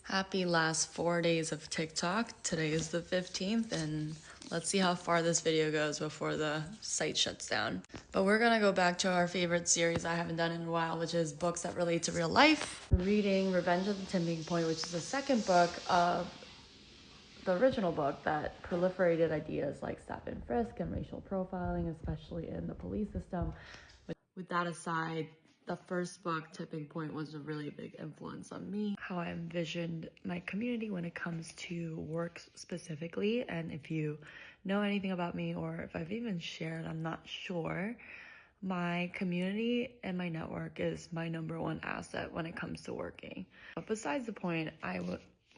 Happy last 4 days of TikTok. Today is the 15th, and let's see how far this video goes before the site shuts down. But we're gonna go back to our favorite series I haven't done in a while, which is books that relate to real life. Reading Revenge of the Tipping Point, which is the second book of the original book that proliferated ideas like stop and frisk and racial profiling, especially in the police system. With that aside, the first book, Tipping Point, was a really big influence on me, how I envisioned my community when it comes to work specifically. And if you know anything about me, or if I've even shared, I'm not sure, my community and my network is my number one asset when it comes to working. But besides the point, I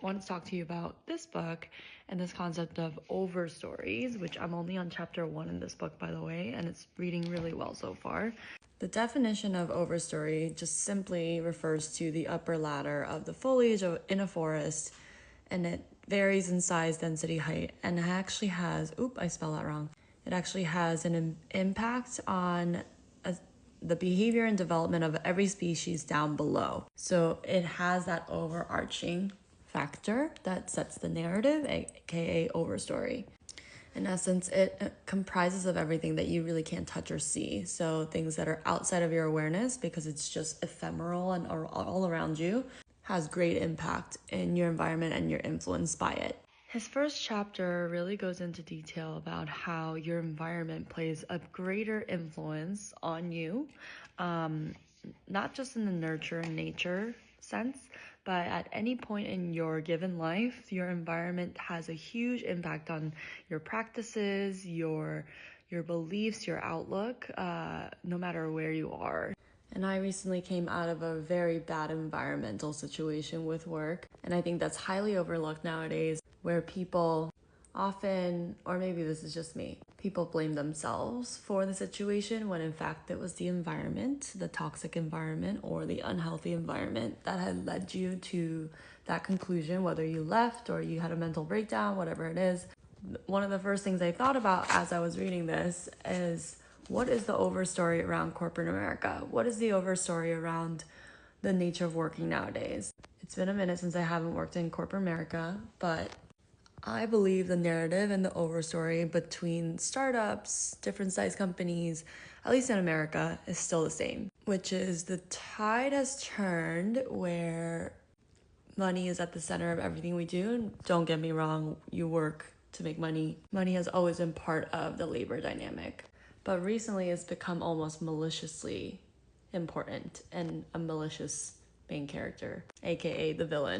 want to talk to you about this book and this concept of overstories, which I'm only on chapter 1 in this book, by the way, and it's reading really well so far. The definition of overstory just simply refers to the upper ladder of the foliage in a forest, and it varies in size, density, height, and it actually has, I spelled that wrong. It actually has an impact on the behavior and development of every species down below. So it has that overarching factor that sets the narrative, aka overstory. In essence, it comprises of everything that you really can't touch or see. So things that are outside of your awareness, because it's just ephemeral and are all around you, has great impact in your environment and you're influenced by it. His first chapter really goes into detail about how your environment plays a greater influence on you, not just in the nurture and nature sense, but at any point in your given life, your environment has a huge impact on your practices, your beliefs, your outlook, no matter where you are. And I recently came out of a very bad environmental situation with work, and I think that's highly overlooked nowadays, where people often, or maybe this is just me, people blame themselves for the situation when in fact it was the environment, the toxic environment or the unhealthy environment that had led you to that conclusion, whether you left or you had a mental breakdown, whatever it is. One of the first things I thought about as I was reading this is, what is the overstory around corporate America? What is the overstory around the nature of working nowadays? It's been a minute since I haven't worked in corporate America, but I believe the narrative and the overstory between startups, different size companies, at least in America, is still the same, which is the tide has turned where money is at the center of everything we do. And don't get me wrong, you work to make money. Money has always been part of the labor dynamic, but recently it's become almost maliciously important and a malicious main character, aka the villain.